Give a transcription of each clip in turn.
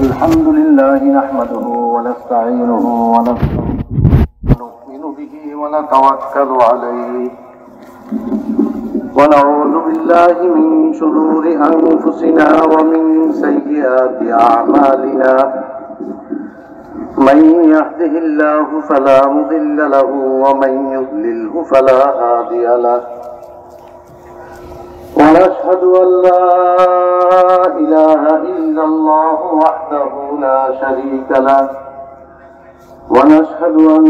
الحمد لله نحمده ونستعينه ونؤمن به ونتوكل عليه ونعوذ بالله من شرور أنفسنا ومن سيئات أعمالنا من يهده الله فلا مضل له ومن يضلله فلا هادي له ونشهد أن لا إله إلا الله وحده لا شريك له ونشهد أن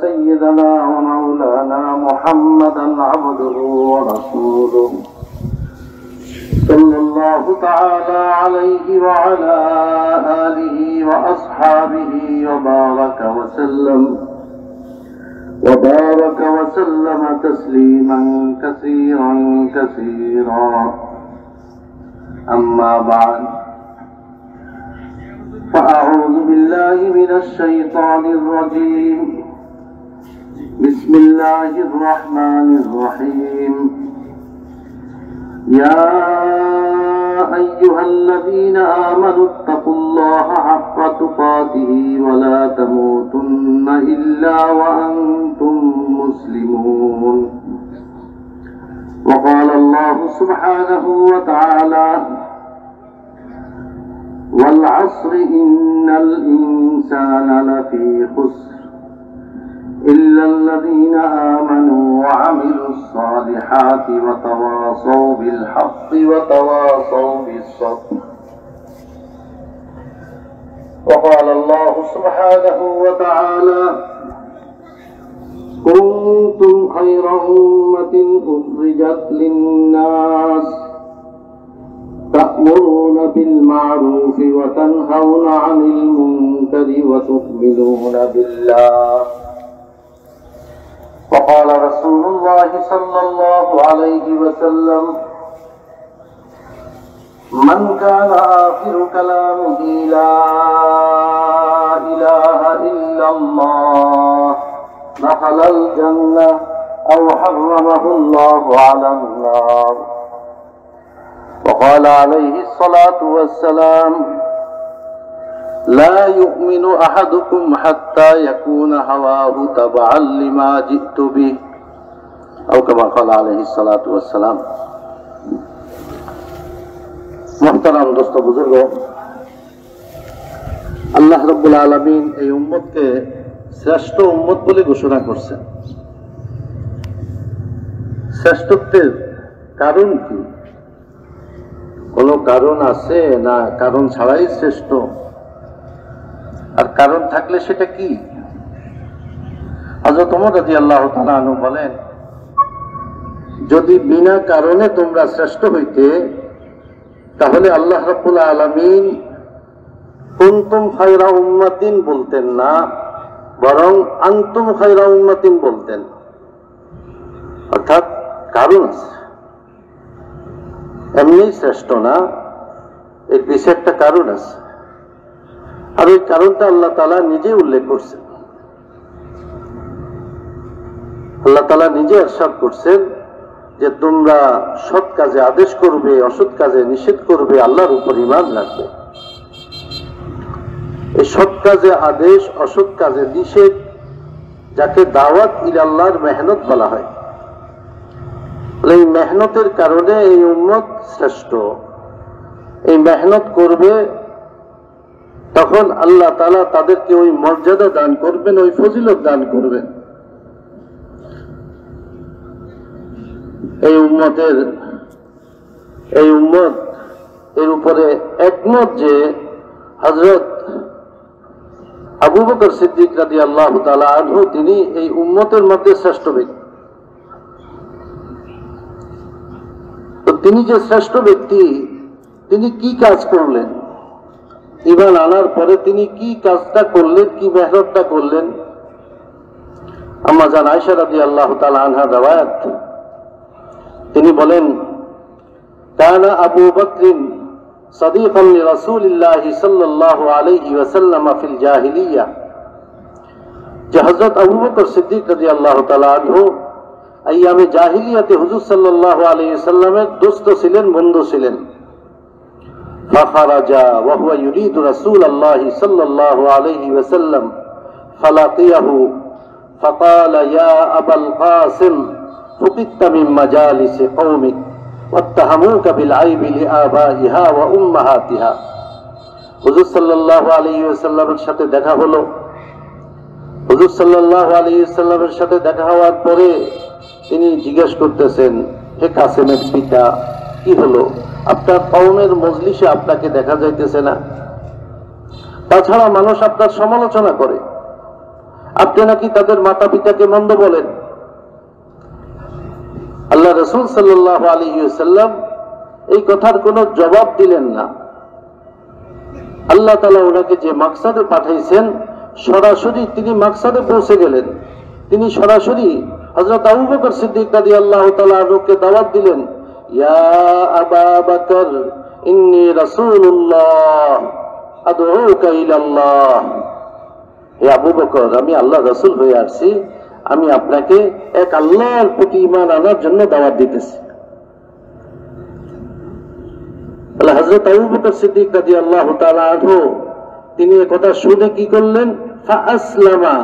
سيدنا ومولانا محمدا عبده ورسوله صلى الله تعالى عليه وعلى آله وأصحابه وبارك وسلم تسليما كثيرا كثيرا أما بعد فأعوذ بالله من الشيطان الرجيم بسم الله الرحمن الرحيم يا أيها الذين آمنوا اتقوا الله حق تقاته ولا تموتن إلا وأنتم مسلمون وقال الله سبحانه وتعالى والعصر إن الإنسان لفي خسر إلا الذين آمنوا وعملوا الصالحات وتواصوا بالحق وتواصوا بالصبر وقال الله سبحانه وتعالى كنتم خير أمة أخرجت للناس تأمرون بالمعروف وتنهون عن المنكر وتؤمنون بالله وقال رسول الله صلى الله عليه وسلم من كان آخر كلامه لا إله إلا الله دخل الجنة أو حرمه الله على النار وقال عليه الصلاة والسلام لا يؤمن أحدكم حتى يكون هواه تبعا لما جئت به أو كما قال عليه الصلاة والسلام محترم دوست बुजुर्ग আল্লাহ রাব্বুল আলামিন এই উম্মতকে শ্রেষ্ঠ উম্মত বলে ঘোষণা করছেন। শ্রেষ্ঠত্বের কারণ কি? কোন কারণ আছে না কারণ ছাড়াই শ্রেষ্ঠ? আর কারণ থাকলে সেটা কি? হযরত ওমর রাদিয়াল্লাহু তাআলা আনহু বলেন, যদি বিনা কারণে তোমরা শ্রেষ্ঠ হইতে তাহলে আল্লাহ রাব্বুল আলামিন কুনতুম খায়রা উম্মাতিন বলতেন না, বরং আনতুম খায়রা উম্মাতিন বলতেন। অর্থাৎ কারণ আছে, এমনি শ্রেষ্ঠ না, এর পিছে একটা কারণ আছে। আর এই কারণটা আল্লাহ তাআলা নিজে উল্লেখ করছেন। আল্লাহ তাআলা নিজে ইরশাদ করছেন যে তোমরা সৎ কাজে আদেশ করবে, অসৎ কাজে নিষেধ করবে, আল্লাহর উপর ঈমান রাখবে। এই সৎ কাজে আদেশ, অসৎ কাজে নিষেধ, যাকে দাওয়াত ইলাল্লাহর মেহনত বলা হয়, এই মেহনতের কারণে এই উম্মত শ্রেষ্ঠ। এই মেহনত করবে তখন আল্লাহ তাআলা তাদেরকে ওই মর্যাদা দান করবেন, ওই ফজিলত দান করবেন। এই উম্মত এর উপরে একমত যে হযরত আবু বকর সিদ্দিক রাদিয়াল্লাহু তাআলা আনহু তিনি এই উম্মতের মধ্যে শ্রেষ্ঠ ব্যক্তি। তো তিনি যে শ্রেষ্ঠ ব্যক্তি, তিনি কি কাজ করলেন, ঈমান আনার পরে তিনি কি কাজটা করলেন, কি মেহনতটা করলেন? আম্মা জান আয়েশা রাদিয়াল্লাহু তাআলা আনহা riwayat, তিনি বলেন কানা আবু বকর সাদিকান লিরাসূলিল্লাহ সাল্লাল্লাহু আলাইহি ওয়াসাল্লাম ফিল জাহিলিয়া, যে হযরত আবু বকর সিদ্দিক রাদিয়াল্লাহু তাআলা আনহু আইয়ামে জাহিলিয়াতে হুজুর সাল্লাল্লাহু আলাইহি ওয়াসাল্লামের দোস্ত ছিলেন, বন্ধু ছিলেন। فخرج وهو يريد رسول الله صلى الله عليه وسلم فلقيه فقال يا أبا القاسم فقدت من مجالس قومك واتهموك بالعيب لآبائها وأمهاتها। হুজুর সাল্লাল্লাহু আলাইহি ওয়াসাল্লামের সাথে দেখা হলো। হুজুর সাল্লাল্লাহু আলাইহি ওয়াসাল্লামের সাথে দেখা হওয়ার পরে তিনি জিজ্ঞেস করতেছেন, হে কাসেমের পিতা, কি হলো? আপনার কওমের মজলিসে আপনাকে দেখা যাইতেছে না। তাছাড়া মানুষ আপনার সমালোচনা করে, আপনি নাকি তাদের মাতা পিতাকে মন্দ বলেন। আল্লাহ রাসূল সাল্লাল্লাহু আলাইহি ওয়াসাল্লাম এই কথার কোনো জবাব দিলেন না। আল্লাহ তাআলা ওনাকে যে মাকসাদে পাঠাইছেন সরাসরি তিনি মাকসাদে পৌঁছে গেলেন। তিনি সরাসরি হযরত আবু বকর সিদ্দিক রাদিয়াল্লাহু তাআলা আনহুকে দাওয়াত দিলেন, ইয়া আবা বকর ইন্নী রাসূলুল্লাহ আদউকা ইলাল্লাহ। হে আবু বকর, আমি আল্লাহর রাসূল হয়ে আসছি, আমি আপনাকে এক আল্লাহর প্রতি ঈমান আনার জন্য দাওয়াত দিতেছি। হযরত আবু বকর সিদ্দিক রাদিয়াল্লাহু তাআলা আনহু তিনি এই কথা শুনে কি করলেন? ফাআসলামা।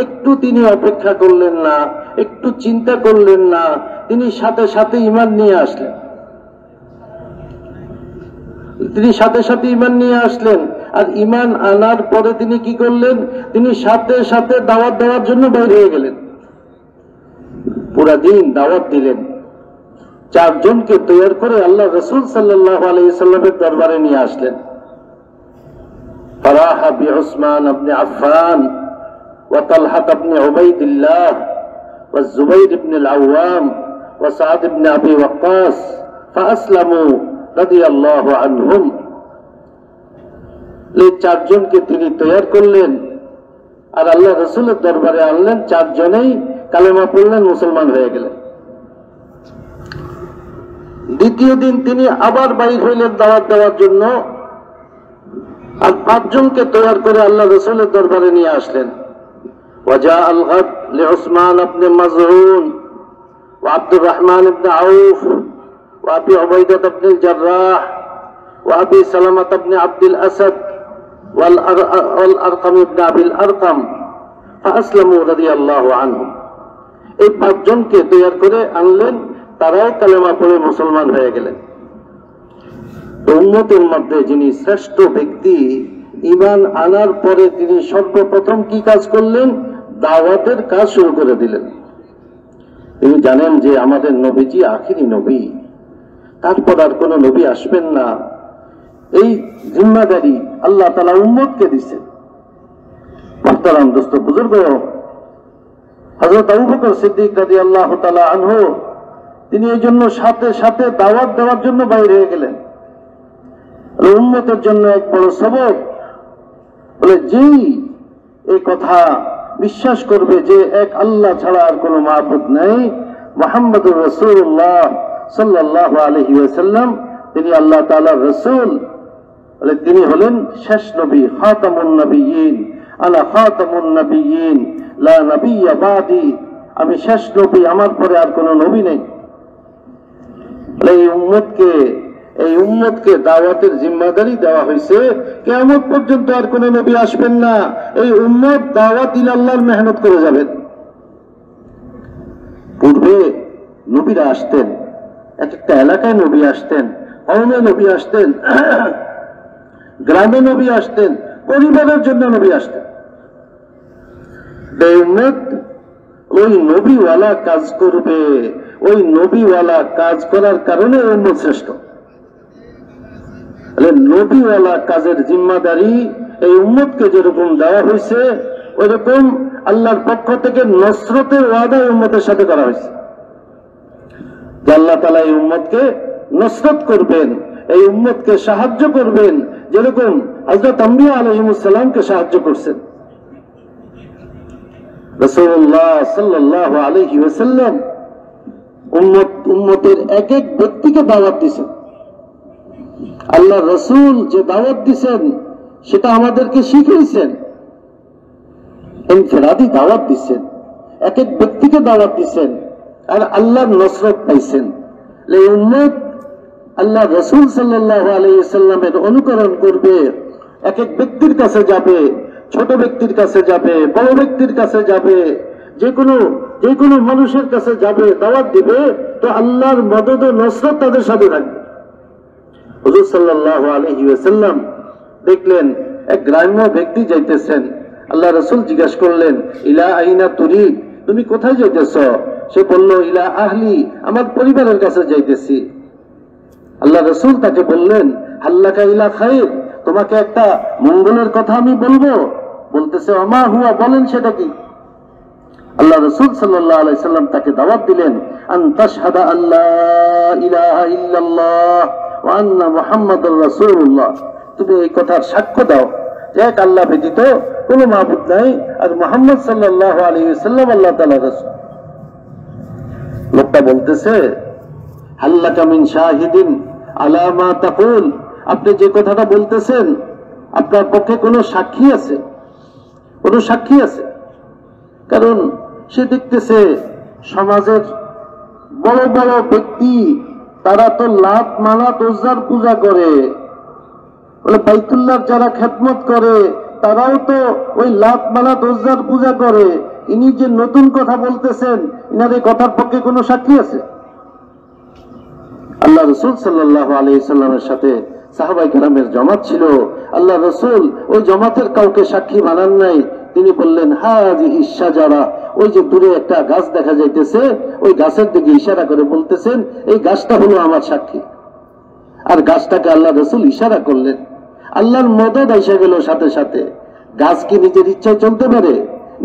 একটু তিনি অপেক্ষা করলেন না, একটু চিন্তা করলেন না, তিনি সাথে সাথে ঈমান নিয়ে আসলেন। তিনি সাথে সাথে ঈমান নিয়ে আসলেন। আর ঈমান আনার পরে তিনি কি করলেন? তিনি সাথে সাথে দাওয়াত দেওয়ার জন্য বের হয়ে গেলেন। পুরা দিন দাওয়াত দিলেন। 4 জনকে তৈরি করে আল্লাহ রাসূল সাল্লাল্লাহু আলাইহি ওয়াসাল্লামের দরবারে নিয়ে আসলেন। ফারাহা বিউসমান ইবনে আফফান ওয়া তালহা ইবনে উবাইদিল্লাহ ওয়া যুবাইর ইবনে আল-আওয়াম ওয়া সাদ ইবনে আবি ওয়াক্কাস ফাআসলামু রাদিয়াল্লাহু আনহুম। এই 4 জনকে তিনি তৈরি করলেন আর আল্লাহ রাসূলের দরবারে আনলেন। 4 জনেই কালেমা পড়লেন, মুসলমান হয়ে গেলেন। দ্বিতীয় দিন তিনি আবার বাইর হইলেন দাওয়াত দেওয়ার জন্য, আর 5 জনকে তৈরি করে আল্লাহ রাসূলের দরবারে নিয়ে আসলেন। ওয়াজা আল-গাদ লিউসমান ইবনে মাযউন ওয়া আব্দুর রহমান ইবনে আউফ ওয়া আবি উবাইদা ইবনে আল-জাররাহ ওয়া আবি সালামা ইবনে আব্দুল আসাদ ওয়াল আরকাম ইবনে আবিল আরকাম ফাআসলামু রাদিয়াল্লাহু আনহুম। এই 5 জনকে তৈরি করে আনলেন, তারাও কালেমা পড়ে মুসলমান হয়ে গেলেন। উম্মতের মধ্যে যিনি শ্রেষ্ঠ ব্যক্তি, ঈমান আনার পরে তিনি সর্বপ্রথম কি কাজ করলেন? দাওয়াতের কাজ শুরু করে দিলেন। তিনি জানেন যে আমাদের নবীজি আখিরি নবী, তারপর আর কোন নবী আসবেন না। এই জিম্মাদারি আল্লাহ তাআলা উম্মতকে দিয়েছেন। মুহতারাম দোস্ত বুজুর্গ, হযরত আবু বকর সিদ্দিক রাদিয়াল্লাহু তাআলা আনহু তিনি এই জন্য সাথে সাথে দাওয়াত দেওয়ার জন্য বাইরে হয়ে গেলেন। উম্মতের জন্য এক বড় সবক। বলে যেই এই কথা বিশ্বাস করবে যে এক আল্লাহ ছাড়া আর কোনো মাবুদ নেই, মুহাম্মদুর রাসূলুল্লাহ সাল্লাল্লাহু আলাইহি ওয়াসাল্লাম তিনি আল্লাহ তাআলার রাসূল, বলে তিনি হলেন শেষ নবী, খাতামুন নবিয়্যিন, আনা খাতামুন নবিয়্যিন লা নবিয়্যা বাদি, আমি শেষ নবী, আমার পরে আর কোনো নবী নেই। এই উম্মতকে দাওয়াতের জিম্মাদারি দেওয়া হয়েছে, কিয়ামত পর্যন্ত আর কোন নবী আসবেন না। এই উম্মত দাওয়াত ইলাল্লাহর মেহনত করে যাবেন। পূর্বে নবীরা আসতেন, এক একটা এলাকায় নবী আসতেন, কওমে নবী আসতেন, গ্রামে নবী আসতেন, পরিবারের জন্য নবী আসতেন। এই উম্মত ওই নবীওয়ালা কাজ করবে, ওই নবীওয়ালা কাজ করার কারণে উম্মত শ্রেষ্ঠ। নবীওয়ালা কাজের জিম্মাদারি এই উম্মতকে যেরকম দেওয়া হয়েছে, ওইরকম আল্লাহর পক্ষ থেকে নসরতের ওয়াদা উম্মতের সাথে করা হয়েছে যে আল্লাহ তাআলা এই উম্মতকে নসরত করবেন, এই উম্মতকে সাহায্য করবেন, যেরকম হযরত আম্বিয়া আলাইহিমুস সালামকে সাহায্য করছেন। রাসূলুল্লাহ সাল্লাল্লাহু আলাইহি ওয়াসাল্লাম উম্মতের এক এক ব্যক্তিকে দাওয়াত দিয়েছেন। আল্লাহ রাসূল যে দাওয়াত দিয়েছেন সেটা আমাদেরকে শিখিয়েছেন, ইনফিরাদি দাওয়াত দিয়েছেন, এক এক ব্যক্তিকে দাওয়াত দিয়েছেন, আর আল্লাহর নসরত পাইছেন। এই উম্মত আল্লাহ রাসূল সাল্লাল্লাহু আলাইহি ওয়াসাল্লামের অনুকরণ করবে, এক এক ব্যক্তির কাছে যাবে, ছোট ব্যক্তির কাছে যাবে, বড় ব্যক্তির কাছে যাবে, যে কোনো মানুষের কাছে যাবে, দাওয়াত দিবে, তো আল্লাহর মদদ ও নসরত তাদের সাথে থাকবে। হুজুর সাল্লাল্লাহু আলাইহি ওয়াসাল্লাম দেখলেন এক গ্রাম্য ব্যক্তি যাইতেছেন। আল্লাহ রাসূল জিজ্ঞাসা করলেন, ইলা আইনা তুরিদ, তুমি কোথায় যাইতেছ? সে বলল, ইলা আহলি, আমার পরিবারের কাছে যাইতেছি। আল্লাহ রাসূল তাকে বললেন, হাল্লাকা ইলা খায়র, তোমাকে একটা মঙ্গলের কথা আমি বলবো। বলতেছে, আমা হুয়া, বলেন সেটা কি? আল্লাহ রাসূল সাল্লাল্লাহু আলাইহি সাল্লাম তাকে দাওয়াত দিলেন, আন তাশহাদা আল্লা ইলাহা ইল্লাল্লাহ ওয়া আন্না মুহাম্মাদুর রাসূলুল্লাহ, তুমি এই কথার সাক্ষ্য দাও যে এক আল্লাহ ব্যতীত কোনো মাবুদ নাই, আর মুহাম্মদ সাল্লাল্লাহু আলাইহি ওয়াসাল্লাম আল্লাহ তাআলার রাসূল। লোকটা বলতেছে, হাল্লাকা মিন শাহিদিন আলা মা তাকুল, আপনি যে কথাটা বলতেছেন আপনার পক্ষে কোনো সাক্ষী আছে? কোনো সাক্ষী আছে? কারণ সে দেখতেছে সমাজের বড় বড় ব্যক্তি তারা তো লাত মানাত উজ্জার পূজা করে, বলে বাইতুল্লাহর যারা খেদমত করে তারাও তো ওই লাত মানাত উজ্জার পূজা করে। ইনি যে নতুন কথা বলতেছেন, ইনার এই কথার পক্ষে কোনো সাক্ষী আছে? আল্লাহ রাসূল সাল্লাল্লাহু আলাইহি সাল্লামের সাথে সাহাবায়ে কেরামের জামাত ছিল। আল্লাহ রাসূল ওই জামাতের কাউকে সাক্ষী বানান নাই। তিনি বললেন, হাযিহি শাজারা, ওই যে দূরে একটা গাছ দেখা যাইতেছে, ওই গাছের দিকে ইশারা করে বলতেছেন, এই গাছটা হলো আমার সাক্ষী। আর গাছটাকে আল্লাহ রাসূল ইশারা করলেন, আল্লাহর মদদ আইসা গেল সাথে সাথে। গাছ কি নিজের ইচ্ছায় চলতে পারে?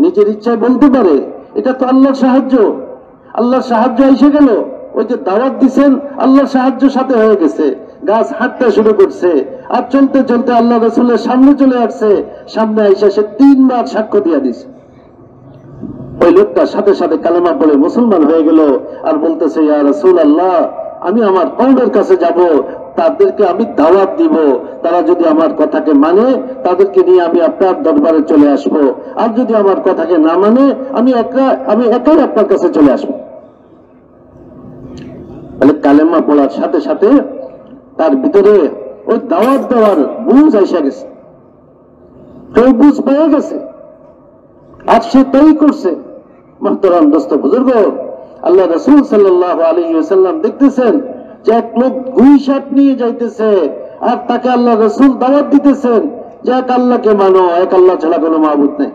নিজের ইচ্ছায় বলতে পারে? এটা তো আল্লাহর সাহায্য। আল্লাহর সাহায্য এসে গেল। ওই যে দাওয়াত দিছেন, আল্লাহর সাহায্য সাথে হয়ে গেছে। গাছ হাঁটতে শুরু করছে, আর চলতে চলতে আল্লাহ রাসূলের সামনে চলে আসছে। সামনে আইসা সে 3 বার সাক্ষ্য দিয়ে দিছে। ওই লোকটা সাথে সাথে কালেমা পড়ে মুসলমান হয়ে গেল, আর বলতেছে, ইয়া রাসূলুল্লাহ, আমি আমার কওমের কাছে যাব, তাদেরকে আমি দাওয়াত দিব, তারা যদি আমার কথাকে মানে তাদেরকে নিয়ে আমি আপনার দরবারে চলে আসব, আর যদি আমার কথাকে না মানে আমি একাই আপনার কাছে চলে আসবো। মানে কালেমা পড়ার সাথে সাথে তার ভিতরে ওই দাওয়াত দেওয়ার বুঝ আইসা গেছে, কেউ বুঝ পেয়ে গেছে, আর সে তাই করছে। মুহতারাম দোস্ত বুজুর্গ, আল্লাহ রাসূল সাল্লাল্লাহু আলাইহি ওয়াসাল্লাম দেখতেছেন যে এক লোক গুইসাপ নিয়ে যাইতেছে, আর তাকে আল্লাহ রাসূল দাওয়াত দিতেছেন যে এক আল্লাহকে মানো, এক আল্লাহ ছাড়া কোনো মাবুদ নেই।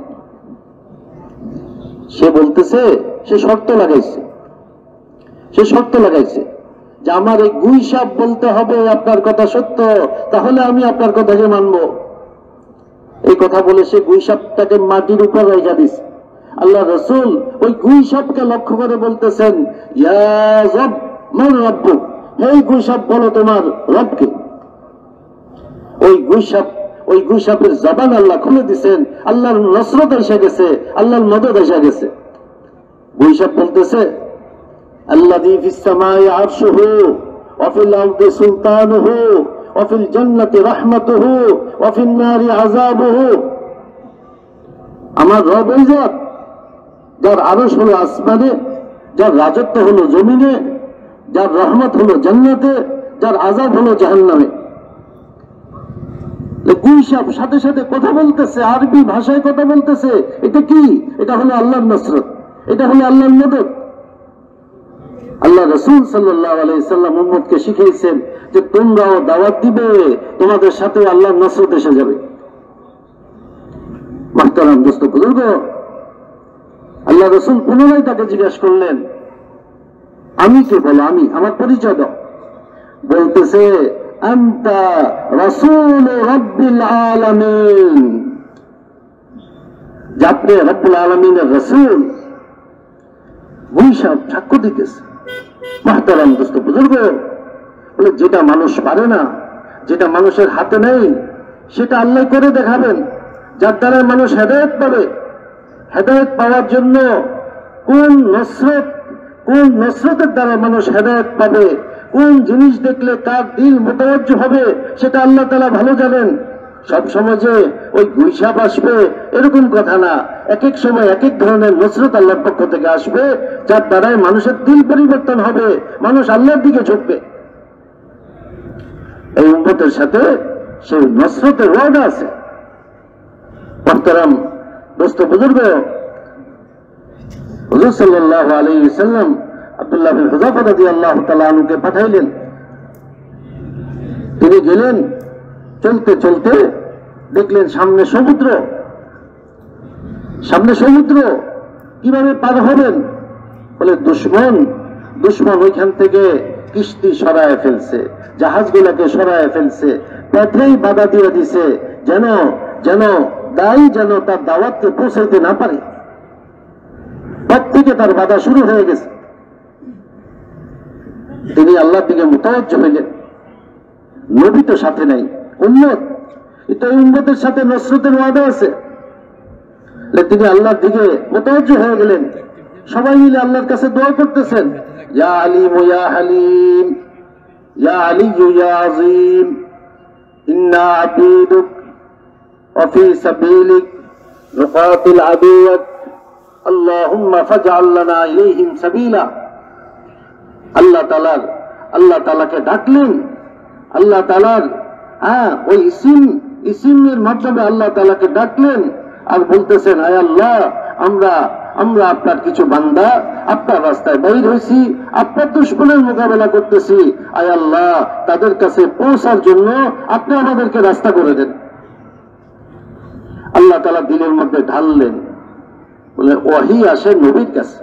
সে বলতেছে, সে শর্ত লাগাইছে যে আমার এই গুইসাপ বলতে হবে আপনার কথা সত্য, তাহলে আমি আপনার কথাকে মানবো। এই কথা বলে সে গুইসাপটাকে মাটির উপর রেখে দিছে। আল্লাহ রাসূল ওই গুইসাপকে লক্ষ্য করে বলতেছেন, ইয়া রব মান রাব্বুক, হে গুইসাপ বলো তোমার রবকে। ওই গুইসাপের জবান আল্লাহ খুলে দিছেন, আল্লাহর নসরত এসে গেছে, আল্লাহর মদদ এসে গেছে। গুইসাপ বলতেছে, আল্লাযী ফিস সামাই আরশুহু ওয়া ফিল আরদি সুলতানুহু ওয়া ফিল জান্নাতি রাহমাতুহু ওয়া ফিন নারি আযাবুহু, আমার রব ওই জাত যার আরশ হলো আসমানে, যার রাজত্ব হলো জমিনে, যার রহমত হলো জান্নাতে, যার আযাব হলো জাহান্নামে। গুইসাপ সাথে সাথে কথা বলতেছে, আরবি ভাষায় কথা বলতেছে। এটা কি? এটা হলো আল্লাহর নসরত, এটা হলো আল্লাহর মদদ। আল্লাহ রাসূল সাল্লাল্লাহু আলাইহি সাল্লাম উম্মতকে শিখিয়েছেন যে তোমরাও দাওয়াত দিবে, তোমাদের সাথে আল্লাহর নসরত এসে যাবে। মুহতারাম দোস্ত বুজুর্গ, আল্লাহ রাসূল পুনরায় তাকে জিজ্ঞাসা করলেন, আমি কে বলো, আমার পরিচয় দাও। বলতেছে, আনতা রাসূল রাব্বিল আলামিন, যাতে রব্বুল আলামিনের রাসূল। গুইসাপ সাক্ষ্য দিতেছে। মুহতারাম দোস্ত বুজুর্গ, বলে যেটা মানুষ পারে না, যেটা মানুষের হাতে নেই, সেটা আল্লাহ করে দেখাবেন, যার দ্বারা মানুষ হেদায়েত পাবে। হেদায়েত পাওয়ার জন্য কোন নসরতের দ্বারা মানুষ হেদায়েত পাবে, কোন জিনিস দেখলে তার দিল মুতাওয়াজ্জহ হবে, সেটা আল্লাহ তাআলা ভালো জানেন। সব সময় যে ওই গুইসাপ আসবে এরকম কথা না। এক এক সময় এক এক ধরনের নসরত আল্লাহর পক্ষ থেকে আসবে, যার দ্বারাই মানুষের দিল পরিবর্তন হবে, মানুষ আল্লাহর দিকে ঝুঁকবে। এই উম্মতের সাথে সেই নসরতের ওয়াদা আছে। মুহতারাম দোস্ত বুজুর্গ, হুজুর সাল্লাল্লাহু আলাইহি ওয়াসাল্লাম আব্দুল্লাহ বিন হুযাফা রাদিয়াল্লাহু তাআলা আনহুকে পাঠাইলেন। তিনি গেলেন, চলতে চলতে দেখলেন সামনে সমুদ্র। সামনে সমুদ্র, কিভাবে পার হবেন? বলে দুশমন ওইখান থেকে কিস্তি সরায় ফেলছে, জাহাজগুলোকে সরায় ফেলছে, পথেই বাধা দিয়ে দিছে, যেন যেন তার দাওয়াতকে পৌঁছাইতে না পারে। পথ থেকে তার বাধা শুরু হয়ে গেছে। তিনি আল্লাহর দিকে মুতাওয়াজ্জহ হইলেন। নবী তো সাথে নাই, উম্মত, কিন্তু এই উম্মতের সাথে নসরতের ওয়াদা আছে। তিনি আল্লাহর দিকে মুতাওয়াজ্জহ হয়ে গেলেন। সবাই মিলে আল্লাহর কাছে দোয়া করতেছেন, ইয়া আলিম ইয়া হালিম ইয়া আলিয়্যু ইয়া আযীম ইন্না আবীদুক ওয়া ফী সাবিলিক নুকাতিল আদুওয়াক আল্লাহুম্মা ফাজআল লানা ইলাইহিম সাবিলা। আল্লাহ তাআলাকে ডাকলেন। আল্লাহ তাআলার ওই ইসিমের মাধ্যমে আল্লাহ তাআলাকে ডাকলেন আর বলতেছেন, আয় আল্লাহ, আমরা আপনার কিছু বান্দা আপনার রাস্তায় বাইর হয়েছি, আপনার দুশমনের মোকাবেলা করতেছি। আয় আল্লাহ, তাদের কাছে পৌঁছার জন্য আপনি আমাদেরকে রাস্তা করে দেন। আল্লাহ তাআলা দিলের মধ্যে ঢাললেন। বলে ওহী আসে নবীর কাছে,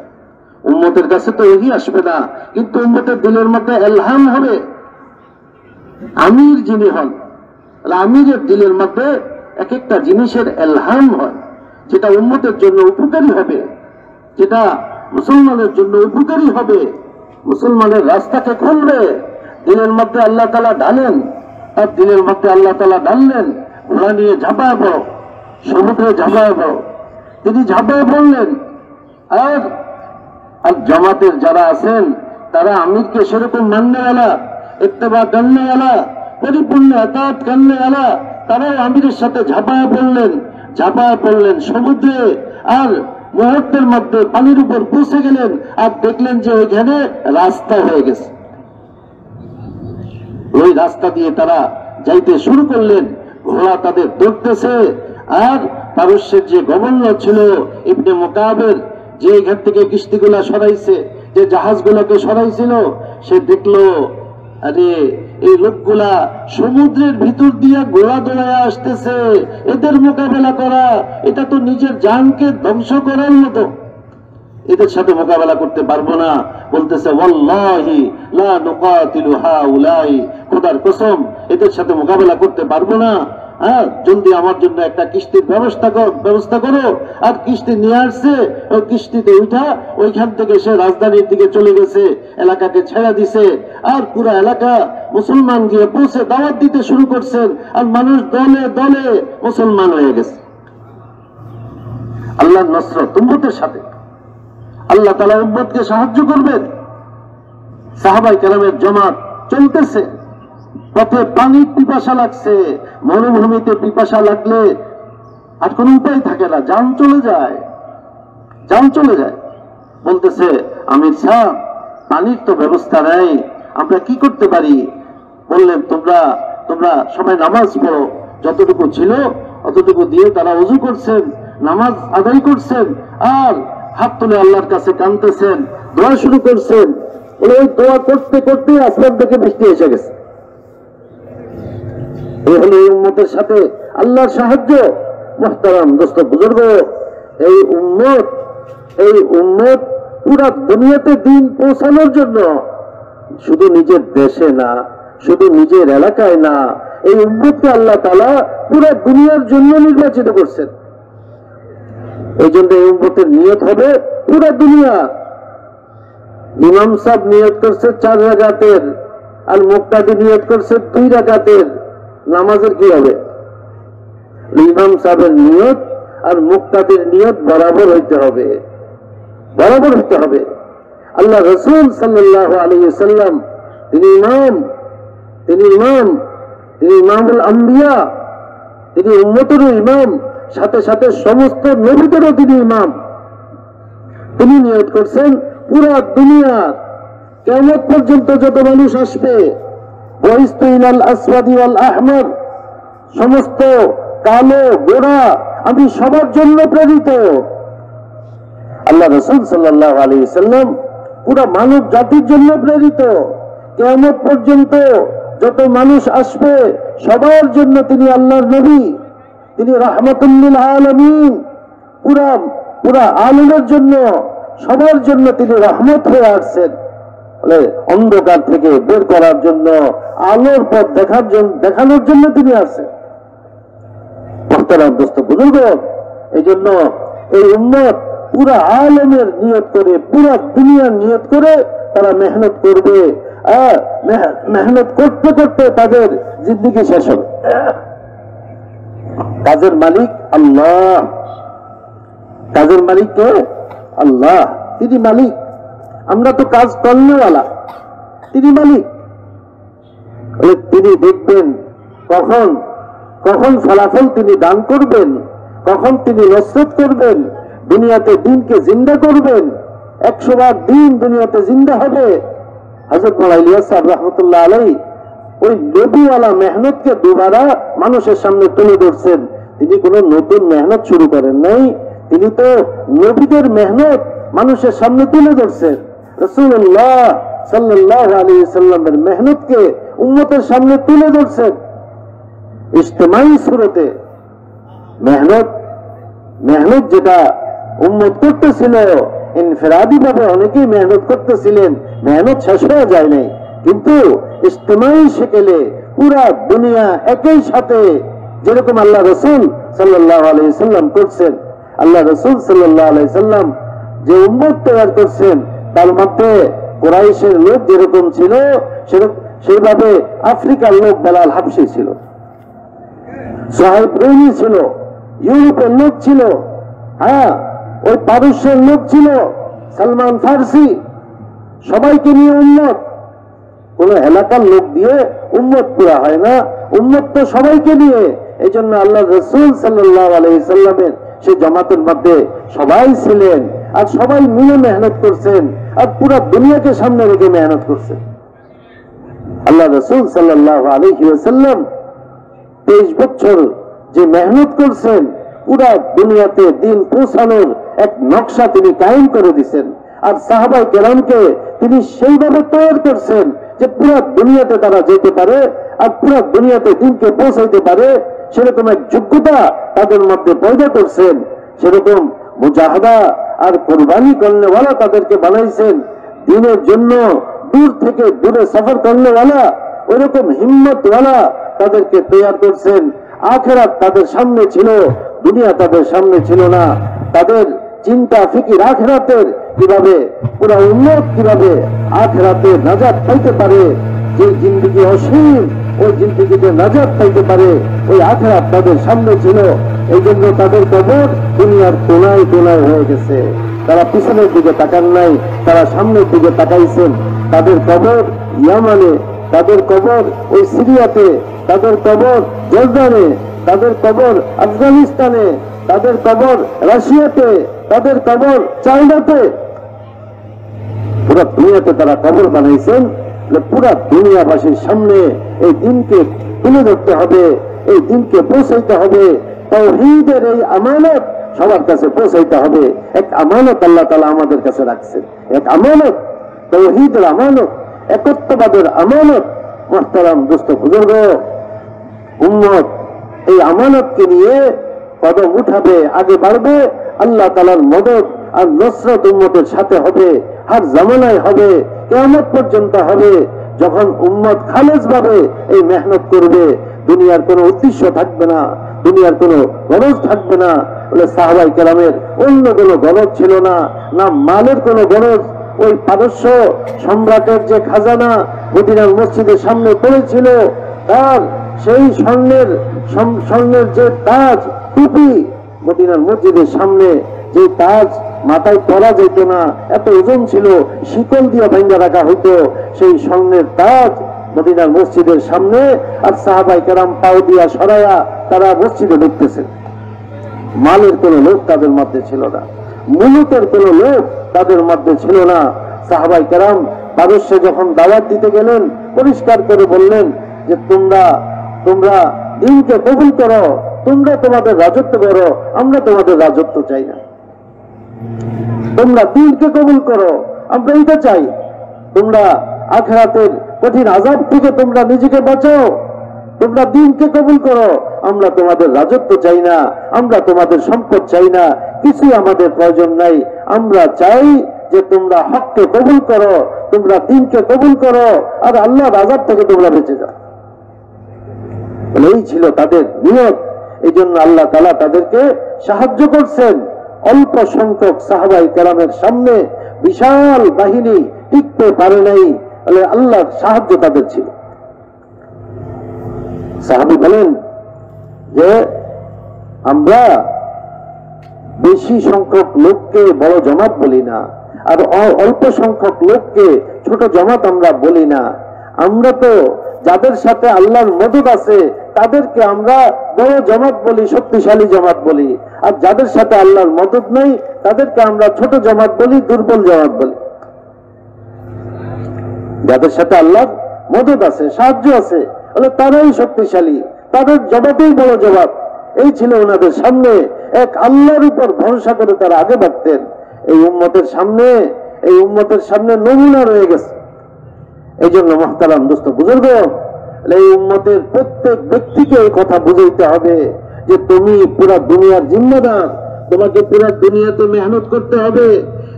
উম্মতের কাছে তো ওহী আসবে না, কিন্তু উম্মতের দিলের মধ্যে ইলহাম হবে। আমির যিনি হন, আমিরের দিলের মধ্যে এক একটা জিনিসের ইলহাম হয়, যেটা উম্মতের জন্য উপকারী হবে, যেটা মুসলমানের জন্য উপকারী হবে, মুসলমানের রাস্তাকে খুলবে। দিলের মধ্যে আল্লাহ তাআলা ঢালেন, আর দিলের মধ্যে আল্লাহ তাআলা ঢাললেন, ঘোড়া নিয়ে ঝাঁপাব, সমুদ্রে ঝাঁপাব। তিনি ঝাঁপায় বললেন। আর জামাতের যারা আছেন তারা আমিরকে সেরকম মাননেওয়ালা, ইত্তেবা করনেওয়ালা, পরিপূর্ণ আতাত করনেওয়ালা, তারাও আমিরের সাথে ঝাঁপায় পড়লেন সমুদ্রে। আর মুহূর্তের মধ্যে পানির উপর পৌঁছে গেলেন, আর দেখলেন যে ওইখানে রাস্তা হয়ে গেছে। ওই রাস্তা দিয়ে তারা যাইতে শুরু করলেন। ঘোড়া তাদের দৌড়তেছে। আর পারস্যের যে গভর্নর ছিল ইবনে মুকাবের, যে এখান থেকে কিস্তিগুলা সরাইছে, যে জাহাজগুলোকে সরাইছিল, সে দেখলো আরে এই লোকগুলা সমুদ্রের ভিতর দিয়ে ঘোড়া দৌড়ায় আসতেছে, এদের মোকাবেলা করা এটা তো নিজের জানকে ধ্বংস করার মতো, এদের সাথে মোকাবেলা করতে পারবো না। বলতেছে ওয়াল্লাহি লা নুকাতিলু হাউলাই, খোদার কসম এদের সাথে মোকাবেলা করতে পারবো না। জলদি আমার জন্য একটা কিস্তির ব্যবস্থা করো। আর কিস্তি নিয়ে আসছে, ওই কিস্তিতে উঠা ওইখান থেকে সে রাজধানীর দিকে চলে গেছে, এলাকাকে ছেড়ে দিছে। আর পুরা এলাকা মুসলমান গিয়ে পৌঁছে দাওয়াত দিতে শুরু করছেন, আর মানুষ দলে দলে মুসলমান হয়ে গেছে। আল্লাহর নসরত উম্মতের সাথে, আল্লাহ তাআলা উম্মতকে সাহায্য করবেন। সাহাবায়ে কেরামের জামাত চলতেছে, পথে পানির পিপাসা লাগছে। মরুভূমিতে পিপাসা লাগলে আর কোন উপায় থাকে না, জান চলে যায়। বলতেছে, আমির সাহেব, পানির তো ব্যবস্থা নাই, আমরা কি করতে পারি? বললেন, তোমরা সবাই নামাজ পড়ো। যতটুকু ছিল অতটুকু দিয়ে তারা ওযু করছেন, নামাজ আদায় করছেন, আর হাত তুলে আল্লাহর কাছে কাঁদতেছেন, দোয়া শুরু করছেন। বলে ওই দোয়া করতে করতে আসমান থেকে বৃষ্টি এসে গেছে। এই হলো এই উম্মতের সাথে আল্লাহর সাহায্য। মুহতারাম দোস্ত বুজুর্গ, এই উম্মত পুরা দুনিয়াতে দিন পৌঁছানোর জন্য শুধু নিজের দেশে না, শুধু নিজের এলাকায় না, এই উম্মতকে আল্লাহ তাআলা পুরা দুনিয়ার জন্য নির্বাচিত করছেন। এই জন্য এই উম্মতের নিয়ত হবে পুরা দুনিয়া। ইমাম সাহেব নিয়ত করছে 4 রাকাতের, আর মুক্তাদি নিয়ত করছে 2 রাকাতের। নামাজের কি হবে? ইমাম সাহেবের নিয়ত আর মুক্তাদির নিয়ত বরাবর হইতে হবে। আল্লাহ রাসূল সাল্লাল্লাহু আলাইহি ওয়াসাল্লাম তিনি ইমামুল আম্বিয়া, তিনি উম্মতেরও ইমাম, সাথে সাথে সমস্ত নবীদেরও তিনি ইমাম। তিনি নিয়ত করছেন পুরা দুনিয়ার কিয়ামত পর্যন্ত যত মানুষ আসবে, বুইস্তু ইলাল আসওয়াদি ওয়াল আহমর, সমস্ত কালো গোরা আমি সবার জন্য প্রেরিত। আল্লাহ রাসূল সাল্লাল্লাহু আলাইহি ওয়াসাল্লাম পুরো মানব জাতির জন্য প্রেরিত। কিয়ামত পর্যন্ত যত মানুষ আসবে সবার জন্য তিনি আল্লাহর নবী, তিনি রাহমাতুল লিল আলামিন। পুরা আলমের জন্য, সবার জন্য তিনি রহমত হয়ে আসছেন। বলে অন্ধকার থেকে বের করার জন্য, আলোর পথ দেখানোর জন্য তিনি আসছেন। মুহতারাম দোস্ত বুজুর্গ, এই জন্য এই উম্মত পুরা আলমের নিয়ত করে, পুরা দুনিয়ার নিয়ত করে তারা মেহনত করবে। মেহনত করতে করতে তাদের জিন্দেগি শেষ হবে। কাজের মালিক আল্লাহ। কাজের মালিক কে? আল্লাহ। তিনি মালিক, আমরা তো কাজ করনেওয়ালা। তিনি মালিক। তিনি দেখবেন কখন কখন ফলাফল তিনি দান করবেন, কখন তিনি নসরত করবেন, দুনিয়াতে দিনকে জিন্দা করবেন। 100 বার দিন দুনিয়াতে জিন্দা হবে। হযরত মাওলানা ইলিয়াস সাহেব রাহমাতুল্লাহ আলাইহি ওই নবীওয়ালা মেহনতকে দুবারা মানুষের সামনে তুলে ধরছেন। তিনি কোন নতুন মেহনত শুরু করেন নাই, তিনি তো নবীদের মেহনত মানুষের সামনে তুলে ধরছেন। রাসূলুল্লাহ সাল্লাল্লাহু আলাইহি ওয়াসাল্লামের মেহনতকে উম্মতের সামনে তুলে ধরছেন ইজতিমাই সুরতে। মেহনত যেটা উম্মত করতেছিল, ইনফিরাদি ভাবে অনেকেই মেহনত করতেছিলেন, মেহনত শেষ হয়ে যায় নাই, কিন্তু ইজতিমাই শেকেলে পুরা দুনিয়া একই সাথে যেরকম আল্লাহ রাসূল সাল্লাল্লাহু আলাইহি সাল্লাম করছেন। আল্লাহ রাসূল সাল্লাল্লাহু আলাইহি সাল্লাম যে উম্মত তৈরি করছেন তার মধ্যে কুরাইশের লোক যেরকম ছিল সেইভাবে আফ্রিকার লোক বেলাল হাবশী ছিল, সুহাইব রুমি ছিল, ইউরোপের লোক ছিল, ওই পারস্যের লোক ছিল, সালমান ফার্সি। সবাইকে নিয়ে উম্মত। কোন এলাকার লোক দিয়ে উম্মত পুরা হয় না, উম্মত তো সবাইকে নিয়ে। এই জন্য আল্লাহ রাসূল সাল্লাল্লাহু আলাইহি সাল্লামের সেই জামাতের মধ্যে সবাই ছিলেন, আর সবাই মিলে মেহনত করছেন, আর পুরো দুনিয়াকে সামনে রেখে মেহনত করছেন। আল্লাহ রাসূল সাল্লাল্লাহু আলাইহি ওয়াসাল্লাম 23 বছর যে মেহনত করছেন, পুরা দুনিয়াতে দিন পৌঁছানোর এক নকশা তিনি কায়েম করে দিয়েছেন। আর সাহাবায়ে কেরামকে তিনি সেইভাবে তৈরি করছেন যে পুরা দুনিয়াতে তারা যেতে পারে, আর পুরা দুনিয়াতে দিনকে পৌঁছাইতে পারে, সেরকম এক যোগ্যতা তাদের মধ্যে পয়দা করছেন। সেরকম মুজাহাদা আর কোরবানি করনেওয়ালা তাদেরকে বানাইছেন। দিনের জন্য দূর থেকে দূরে সফর করনেওয়ালা, ওইরকম হিম্মতওয়ালা তাদেরকে তৈরি করছেন। আখিরাত তাদের সামনে ছিল, দুনিয়া তাদের সামনে ছিল না। তাদের চিন্তা ফিকির আখিরাতের, কিভাবে পুরা উম্মত কিভাবে আখিরাতে নাজাত পাইতে পারে, যে জিন্দেগি অসীম ওই জিন্দেগিতে নাজাত পাইতে পারে, ওই আখিরাত তাদের সামনে ছিল। এই জন্য তাদের কবর দুনিয়ার কোনায় কোনায় হয়ে গেছে। তারা পিছনের দিকে তাকান নাই, তারা সামনের দিকে তাকাইছেন। তাদের কবর ইয়ামানে, তাদের কবর ওই সিরিয়াতে, তাদের কবর জর্দানে, তাদের কবর আফগানিস্তানে, তাদের কবর রাশিয়াতে, তাদের কবর চায়নাতে। পুরো দুনিয়াতে তারা কবর বানাইছেন। পুরা দুনিয়াবাসীর সামনে এই দিনকে তুলে ধরতে হবে, এই দিনকে পৌঁছাইতে হবে। তাওহীদের এই আমানত সবার কাছে পৌঁছাইতে হবে। এক আমানত আল্লাহ তাআলা আমাদের কাছে রাখছেন, এক আমানত, তাওহীদের আমানত, একত্ববাদের আমানত। মুহতারাম দোস্ত বুজুর্গ, উম্মত এই আমানতকে নিয়ে কদম উঠাবে, আগে বাড়বে। আল্লাহ তাআলার মদদ আর নসরত উম্মতের সাথে হবে, হর জামানায় হবে, কিয়ামত পর্যন্ত হবে। যখন উম্মত খালেজ ভাবে এই মেহনত করবে, দুনিয়ার কোনো উদ্দেশ্য থাকবে না, দুনিয়ার কোনো গরজ থাকবে না। বলে সাহাবায়ে কেরামের অন্য কোনো গরজ ছিল না, না মালের কোনো গরজ। ওই পারস্য সম্রাটের যে খাজানা মদিনার মসজিদের সামনে পড়েছিল, তার সেই স্বর্ণের যে তাজ টুপি, মদিনার মসজিদের সামনে যে তাজ মাথায় পরা যেত না, এত ওজন ছিল, শিকল দিয়ে ভাঙ্গা রাখা হইতো। সেই স্বর্ণের তাজ মদিনার মসজিদের সামনে, আর সাহাবায়ে কেরাম পাও দিয়া সরাইয়া তারা মসজিদে ঢুকতেছে। মালের কোন লোক তাদের মধ্যে ছিল না, মুলুকের কোন লোক তাদের মধ্যে ছিল না। সাহাবায়ে কেরাম পারস্যে যখন দাওয়াত দিতে গেলেন, পরিষ্কার করে বললেন যে তোমরা তোমরা দিনকে কবুল করো, তোমরা তোমাদের রাজত্ব করো, আমরা তোমাদের রাজত্ব চাই না। তোমরা দিনকে কবুল করো, আমরা এটা চাই। তোমরা আখিরাতের কঠিন আযাব থেকে তোমরা নিজেকে বাঁচাও, তোমরা দিনকে কবুল করো, আমরা তোমাদের রাজত্ব চাই না, আমরা তোমাদের সম্পদ চাই না, কিছুই আমাদের প্রয়োজন নাই। আমরা চাই যে তোমরা হককে কবুল করো, তোমরা দিনকে কবুল করো, আর আল্লাহর আযাব থেকে তোমরা বেঁচে যাও। এই ছিল তাদের নিয়ত। এই জন্য আল্লাহ তাআলা তাদেরকে সাহায্য করছেন। অল্প সংখ্যক সাহাবায়ে কেরামের সামনে বিশাল বাহিনী টিকতে পারে নাই, আল্লাহর সাহায্য তাদের ছিল। সাহাবী বলেন যে আমরা বেশি সংখ্যক লোককে বড় জামাত বলি না, আর অল্প সংখ্যক লোককে ছোট জামাত আমরা বলি না। আমরা তো যাদের সাথে আল্লাহর মদদ আছে তাদেরকে আমরা বড় জামাত বলি, শক্তিশালী জামাত বলি, আর যাদের সাথে আল্লাহর মদদ নেই তাদেরকে আমরা ছোট জামাত বলি, দুর্বল জামাত বলি। যাদের সাথে আল্লাহর মদদ আছে, সাহায্য আছে, তারাই শক্তিশালী, তাদের জবাবেই বড় জবাব। এই ছিল ওনাদের সামনে। এক আল্লাহর উপর ভরসা করে তারা আগে বাড়তেন। এই উম্মতের সামনে নমুনা রয়ে গেছে। এই জন্য মুহতারাম দোস্ত বুজুর্গ, এই উম্মতের প্রত্যেক ব্যক্তিকে এই কথা বুঝাইতে হবে যে তুমি পুরা দুনিয়ার জিম্মাদার, তোমাকে পুরা দুনিয়াতে মেহনত করতে হবে।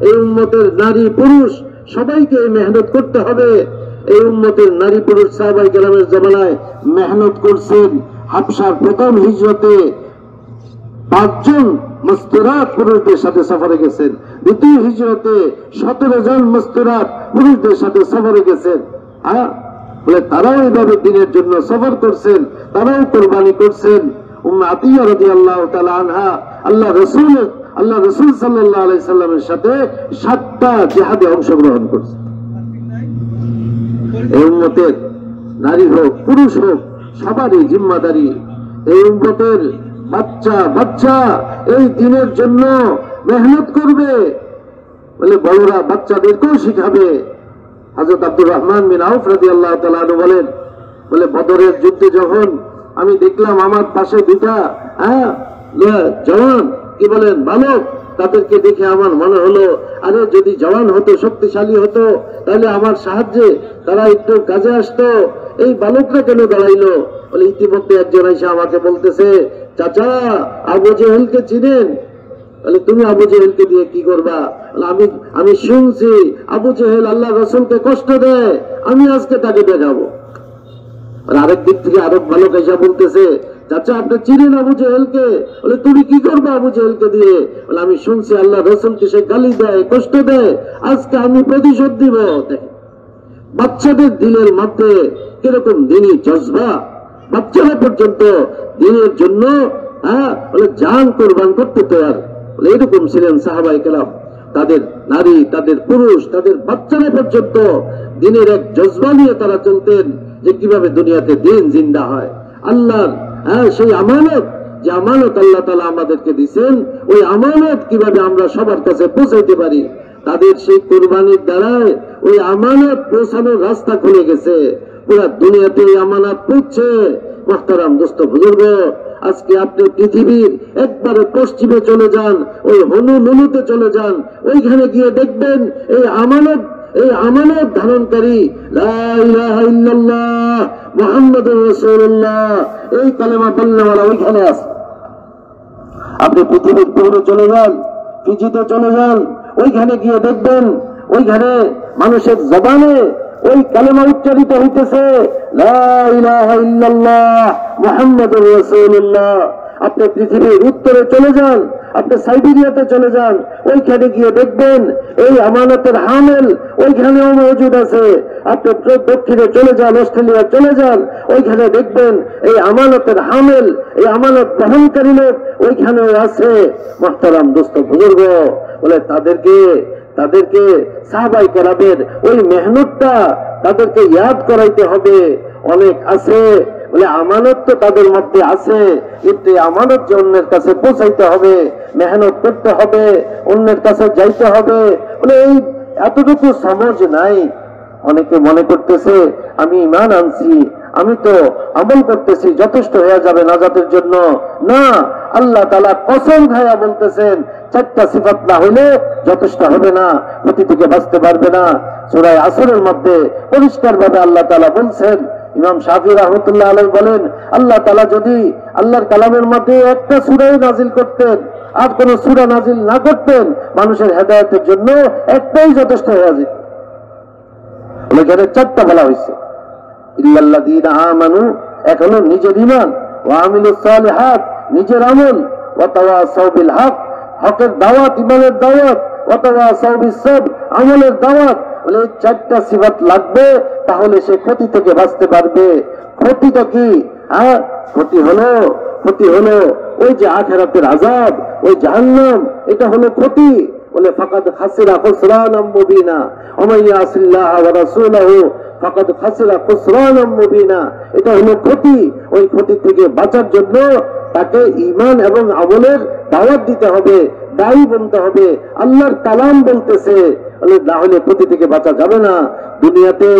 এই উম্মতের নারী পুরুষ সবাইকে মেহনত করতে হবে। এই উম্মতের নারী পুরুষ সাহাবায়ে কেরামের জামানায় মেহনত করছেন। হাবশার প্রথম হিজরতে 5 জন মস্তুরাত পুরুষদের সাথে সফরে গেছেন। দ্বিতীয় হিজরতে 17 জন মস্তুরাত পুরুষদের সাথে সফরে গেছেন। বলে তারাও এইভাবে দিনের জন্য সফর করছেন, তারাও কোরবানি করছেন। উম্মে আতিয়া রাদিয়াল্লাহু তাআলা আনহা আল্লাহ রাসূল সাল্লাল্লাহু আলাইহি সাল্লামের সাথে 7টা জিহাদে অংশগ্রহণ করছেন। এই উম্মতের নারী হোক পুরুষ হোক সবারই জিম্মাদারি। এই উম্মতের বাচ্চা এই দিনের জন্য মেহনত করবে, বলে বড়রা বাচ্চাদেরকেও শিখাবে। হযরত আব্দুর রহমান বিন আউফ রাদিয়াল্লাহু তাআলা আনহু বলেন, বলে বদরের যুদ্ধে যখন আমি দেখলাম আমার পাশে দুটা জওয়ান, কি বলেন বালক, তাদেরকে দেখে আমার মনে হলো আরে যদি জওয়ান হতো, শক্তিশালী হতো, তাহলে আমার সাহায্যে তারা একটু কাজে আসতো। এই বালকরা কেন দাঁড়াইলো? বলে ইতিমধ্যে একজন এসে আমাকে বলতেছে, চাচা আবু জেহেলকে চিনেন? বলে তুমি আবু জেহেলকে দিয়ে কি করবা? আমি শুনছি আবু জেহেল আল্লাহ রাসূলকে কষ্ট দেয়, আমি আজকে তাকে দেখাবো। আর আরেক দিক থেকে আরেক বালক এসে বলতেছে, চাচা আপনি চিনেন আবু জেহেলকে? বলে তুমি কি করবে আবু জেহেলকে দিয়ে? বলে আমি শুনছি আল্লাহ রাসূলকে সে গালি দেয়, কষ্ট দেয়, আজকে আমি প্রতিশোধ দিব। বাচ্চাদের দিলের মধ্যে কিরকম দিনী জজবা, বাচ্চারা পর্যন্ত দিনের জন্য বলে জান কোরবান করতে তৈরি। বলে এরকম ছিলেন সাহাবায়ে কেরাম। তাদের নারী, তাদের পুরুষ, তাদের বাচ্চারা পর্যন্ত দিনের এক জজবা নিয়ে তারা চলতেন যে কিভাবে দুনিয়াতে দিন জিন্দা হয়। আল্লাহর সেই আমানত, যে আমানত আল্লাহ তাআলা আমাদেরকে দিয়েছেন, ওই আমানত কিভাবে আমরা সবার কাছে পৌঁছাইতে পারি। তাদের সেই কোরবানির দ্বারাই ওই আমানত পৌঁছানোর রাস্তা খুলে গেছে। পুরা দুনিয়াতে এই আমানত পৌঁছে। মুহতারাম দোস্ত বুজুর্গ, আজকে আপনি পৃথিবীর একবারে পশ্চিমে চলে যান, ওই হনুলুলুতে চলে যান, ওইখানে গিয়ে দেখবেন এই আমানত ধারণকারী লা ইলাহা ইল্লাল্লাহ মুহাম্মাদুর রাসূলুল্লাহ এই কালেমা বলনেওয়ালা ওইখানে আছে। আপনি পৃথিবীর পূর্বে চলে যান, ফিজিতে চলে যান, ওইখানে গিয়ে দেখবেন ওইখানে মানুষের জবানে ওই কালেমা উচ্চারিত হইতেছে, লা ইলাহা ইল্লাল্লাহ মুহাম্মাদুর রাসূলুল্লাহ। আপনি পৃথিবীর উত্তরে চলে যান, আপনি সাইবেরিয়াতে চলে যান, ওইখানে গিয়ে দেখবেন এই আমানতের হামেল ওইখানেও মজুদ আছে। আপনি দক্ষিণে চলে যান, অস্ট্রেলিয়া চলে যান, ওইখানে দেখবেন এই আমানতের হামেল, এই আমানত বহনকারী লোক ওইখানেও আছে। মুহতারাম দোস্ত বুজুর্গ, বলে তাদেরকে সাহাবায়ে কেরামের ওই মেহনতটা তাদেরকে ইয়াদ করাইতে হবে। অনেক আছে বলে আমানত তো তাদের মধ্যে আছে, কিন্তু আমানত যে অন্যের কাছে পৌঁছাইতে হবে, মেহনত করতে হবে, অন্যের কাছে যাইতে হবে, বলে এই এতটুকু সমাজ নাই। অনেকে মনে করতেছে আমি ঈমান আনছি, আমি তো আমল করতেছি, যথেষ্ট হয়ে যাবে নাজাতের জন্য। না, আল্লাহ তাআলা কসম খায়া বলতেছেন চারটা সিফাত না হইলে যথেষ্ট হবে না, ক্ষতি থেকে বাঁচতে পারবে না। সূরা আসরের মধ্যে পরিষ্কার ভাবে আল্লাহ তাআলা বলছেন। ইমাম শাফিঈ রাহমাতুল্লাহ আলাইহি বলেন, আল্লাহ তাআলা যদি আল্লাহর কালামের মধ্যে একটা সূরাই নাজিল করতেন আর কোন সূরা নাজিল না করতেন, মানুষের হেদায়েতের জন্য একটাই যথেষ্ট হয়ে যেত। এখানে চারটা বলা হয়েছে, ইল্লাল্লাযীনা আমানু, এক হলো নিজের ঈমান, ওয়া আমিলুস সালিহাত, নিজের আমল, ওয়া তাওয়াসাউ বিল হক, হকের দাওয়াত, ঈমানের দাওয়াত, ওয়া তাওয়াসাউ বিস সাবর, আমলের দাওয়াত। বলে এই চারটা সিফাত লাগবে, তাহলে সে ক্ষতি থেকে বাঁচতে পারবে। ক্ষতিটা কি? ক্ষতি হলো ওই যে আখিরাতের আযাব, ওই জাহান্নাম, এটা হলো ক্ষতি। বলে ফাকাদ খাসিরা খুসরানাম মুবিনা, ওয়া মান ইয়াসিল্লাহ ওয়া রাসূলাহু ফাকাদ খাসিরা খুসরানাম মুবিনা। এটা হলো ক্ষতি। ওই ক্ষতি থেকে বাঁচার জন্য তাকে ঈমান এবং আমলের দাওয়াত দিতে হবে, দায়ী বনতে হবে। আল্লাহর কালাম বলতেছে, বলে না হলে ক্ষতি থেকে বাঁচা যাবে না। দুনিয়াতে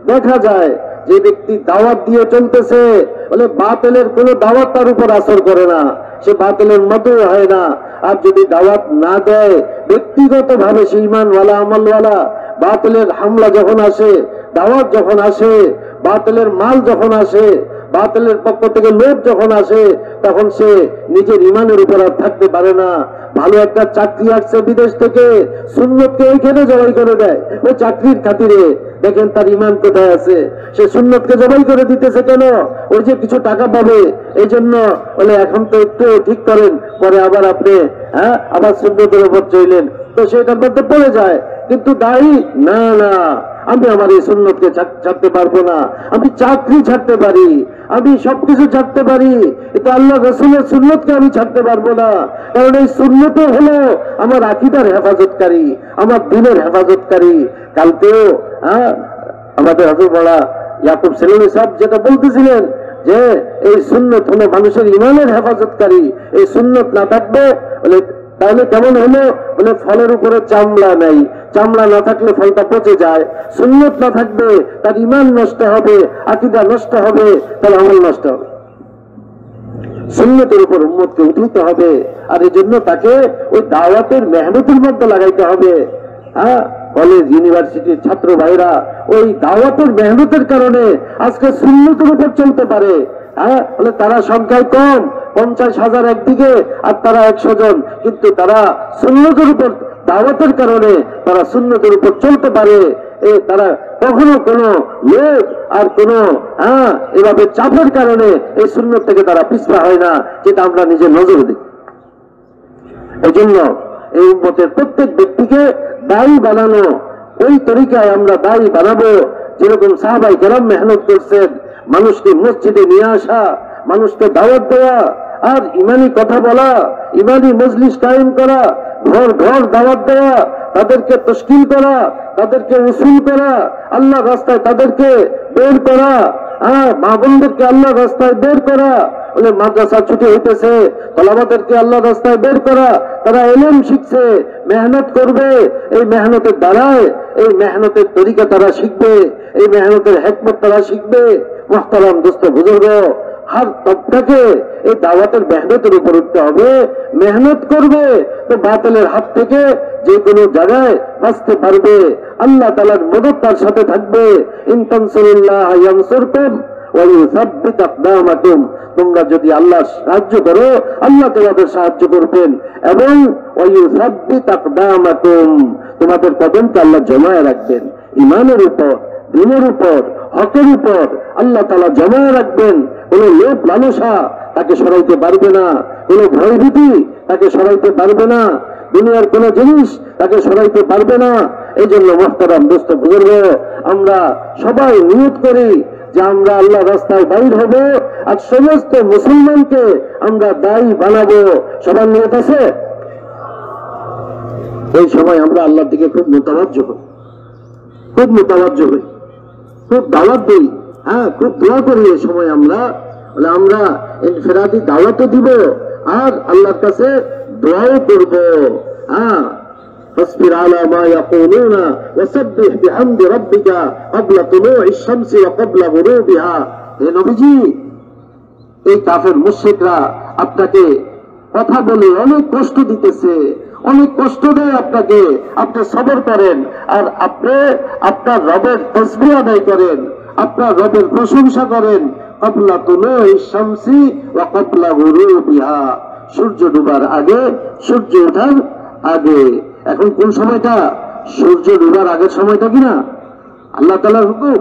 দেখা যায় যে ব্যক্তি দাওয়াত দিয়ে চলতেছে, বলে বাতিলের কোনো দাওয়াত তার উপর আসর করে না, সে বাতিলের মতো হয় না। আর যদি দাওয়াত না দেয়, ব্যক্তিগত ভাবে সে ঈমানওয়ালা, আমলওয়ালা, বাতিলের হামলা যখন আসে, দাওয়াত যখন আসে, বাতিলের মাল যখন আসে, বাতিলের পক্ষ থেকে লোভ যখন আসে, তখন সে নিজের ঈমানের উপর আর থাকতে পারে না। ভালো একটা চাকরি আসছে বিদেশ থেকে, সুন্নতকে এইখানে জবাই করে দেয় ওই চাকরির খাতিরে। দেখেন তার ঈমান কোথায় আছে, সে সুন্নতকে জবাই করে দিতেছে কেন? ওই যে কিছু টাকা পাবে এই জন্য। বলে এখন তো একটু ঠিক করেন, পরে আবার আপনি আবার সুন্নতের উপর চইলেন, তো সেটার মধ্যে পড়ে যায়। কিন্তু দায়ী না, না, আমি আমার এই সুন্নতকে ছাড়তে পারবো না। আমি চাকরি ছাড়তে পারি, আমি সবকিছু ছাড়তে পারি, কিন্তু আল্লাহ রাসূলের সুন্নতকে আমি ছাড়তে পারবো না। কারণ এই সুন্নত হলো আমার আকীদার হেফাজতকারী, আমার দ্বীনের হেফাজতকারী। কালকেও আমাদের হযরত বড়া ইয়াকুব সেলিম সাহেব যেটা বলতেছিলেন যে এই সুন্নত হলো মানুষের ঈমানের হেফাজতকারী। এই সুন্নত না থাকবে বলে তাহলে কেমন হলো? বলে ফলের উপরে চামড়া নাই, চামড়া না থাকলে ফলটা পচে যায়। সুন্নত না থাকবে, তার ঈমান নষ্ট হবে, আকীদা নষ্ট হবে, তার আমল নষ্ট হবে। সুন্নতের উপর উম্মতকে উঠাইতে হবে, আর এই জন্য তাকে ওই দাওয়াতের মেহনতের মধ্যে লাগাইতে হবে। কলেজ ইউনিভার্সিটির ছাত্র ভাইরা ওই দাওয়াতের মেহনতের কারণে আজকে সুন্নতের উপর চলতে পারে। বলে তারা সংখ্যায় কম, 50,000 একদিকে আর তারা 100 জন, কিন্তু তারা সুন্নতের উপর দাওয়াতের কারণে তারা সুন্নতের উপর চলতে পারে। তারা কখনো কোনো লোক আর কোন এভাবে চাপের কারণে এই সুন্নত থেকে তারা পিছপা হয় না, যেটা আমরা নিজের নজরে দেখি। এই জন্য এই উম্মতের প্রত্যেক ব্যক্তিকে দায়ী বানানো, ওই তরিকায় আমরা দায়ী বানাবো যেরকম সাহাবায়ে কেরাম মেহনত করছেন। মানুষকে মসজিদে নিয়ে আসা, মানুষকে দাওয়াত দেওয়া, আর ইমানি কথা বলা, ইমানি মজলিস কায়েম করা, ঘর ঘর দাওয়াত দেওয়া, তাদেরকে তশকিল করা, তাদেরকে উসুল করা, আল্লাহ রাস্তায় তাদেরকে বের করা, মা বোনদেরকে আল্লাহ রাস্তায় বের করা। বলে মাদ্রাসা ছুটি হইতেছে, তলাবাদেরকে আল্লাহ রাস্তায় বের করা, তারা ইলম শিখছে, মেহনত করবে, এই মেহনতের দ্বারায় এই মেহনতের তরিকা তারা শিখবে, এই মেহনতের হিকমত তারা শিখবে। মুহতারাম দোস্ত বুজুর্গ, हर तबके এই দাওয়াতের মেহনতের উপর উঠতে হবে, মেহনত করবে তো বাতিলের হাত থেকে যে কোনো জায়গায় বাঁচতে পারবে। আল্লাহ তাআলার মদদ তার সাথে থাকবে। ইন তানসুরুল্লাহ ইয়ানসুরকুম ওয়া ইউসাব্বিত আকদামাকুম, তোমরা যদি আল্লাহ সাহায্য করো আল্লাহ তোমাদের সাহায্য করবেন, এবং ওয়া ইউসাব্বিত আকদামাকুম, তোমাদের কদমকে আল্লাহ জমায়ে রাখবেন। ঈমানের উপর, দ্বীনের উপর, হকের উপর আল্লাহ তাআলা জমায়ে রাখবেন। কোন লোভ লালসা তাকে সরাইতে পারবে না, কোন ভয়ভীতি তাকে সরাইতে পারবে না, দুনিয়ার কোন জিনিস তাকে সরাইতে পারবে না। এই জন্য মুহতারাম দোস্ত বুজুর্গ, আমরা সবাই নিয়ত করি যে আমরা আল্লাহ রাস্তায় বাইর হব আর সমস্ত মুসলমানকে আমরা দায়ী বানাবো। সবার নিয়ত আছে? এই সময় আমরা আল্লাহর দিকে খুব মুতাওয়াজ্জ হই, খুব মুতাওয়াজ্জ হই, খুব দাওয়াত দিই, খুব দোয়া করি। এই সময় আমরা ইনফিরাদি দাওয়াতও দিব আর আল্লাহর কাছে দোয়াও করব। فاصبر على ما يقولون وسبح بحمد ربك قبل طلوع الشمس وقبل غروبها হে নবীজি এই কাফের মুশরিকরা আপনাকে কথা বলে অনেক কষ্ট দিতেছে, অনেক কষ্ট দেয় আপনাকে, আপনি সবর করেন আর আপনি আপনার রবের তাসবিহ আদায় করেন, আপনার রবের প্রশংসা করেন। ক্বাবলা তুলুইশ শামসি ওয়া ক্বাবলা গুরুবিহা, সূর্য ডুবার আগে, সূর্য ওঠার আগে। এখন কোন সময়টা? সূর্য ডুবার আগের সময়টা কিনা? আল্লাহ তাআলার হুকুম।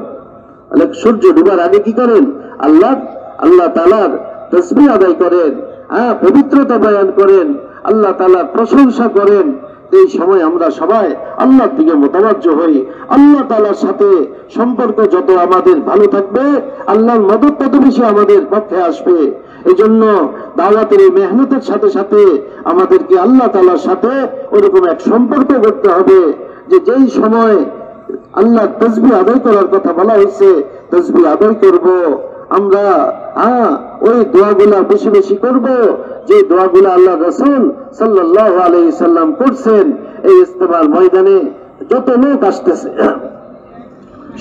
সূর্য ডুবার আগে কি করেন? আল্লাহ তাআলার তাসবিহ আদায় করেন, পবিত্রতা বয়ান করেন, আল্লাহ তাআলার প্রশংসা করেন। এই সময় আমরা সবাই আল্লাহর দিকে মুতাওয়াজ্জহ হই। আল্লাহ তাআলার সাথে সম্পর্ক যত আমাদের ভালো থাকবে, আল্লাহর মদদ তত বেশি আমাদের পক্ষে আসবে। এই জন্য দাওয়াতের এই মেহনতের সাথে সাথে আমাদেরকে আল্লাহ তাআলার সাথে ওরকম এক সম্পর্ক করতে হবে যে যেই সময় আল্লাহর তাসবিহ আদায় করার কথা বলা হয়েছে, তাসবিহ আদায় করব আমরা। ওই দোয়াগুলা বেশি বেশি করব, যে দোয়াগুলা আল্লাহ রাসূল সাল্লাল্লাহু আলাইহি সাল্লাম করছেন। এই ইস্তেমার ময়দানে যত লোক আসতেছে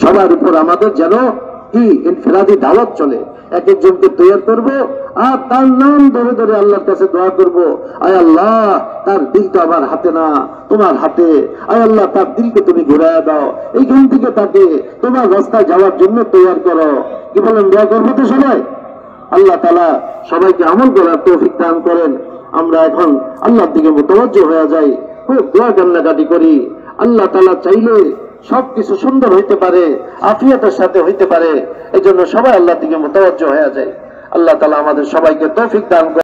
সবার উপর আমাদের যেন কি ইনফিরাদি দাওয়াত চলে। এক একজনকে তৈরি করব আর তার নাম ধরে ধরে আল্লাহর কাছে দোয়া করব, আয় আল্লাহ তার দিলটা আমার হাতে না, তোমার হাতে। আয় আল্লাহ তার দিলকে তুমি ঘুরাইয়া দাও, এইখান থেকে তাকে তোমার রাস্তায় যাওয়ার জন্য তৈরি করো। কি বলেন? দোয়া করবো তো সবাই? আল্লাহ তাআলা সবাইকে আমল করার তৌফিক দান করেন। আমরা এখন আল্লাহর দিকে মুতাওয়াজ্জহ হয়ে যাই, খুব দোয়া কান্নাকাটি করি। আল্লাহ তাআলা চাইলে সবকিছু সুন্দর হইতে পারে, আফিয়াতের সাথে হইতে পারে। এই জন্য সবাই আল্লাহর দিকে মুতাওয়াজ্জহ হয়ে যায়। আল্লাহ তাআলা আমাদের সবাইকে তৌফিক দান করেন।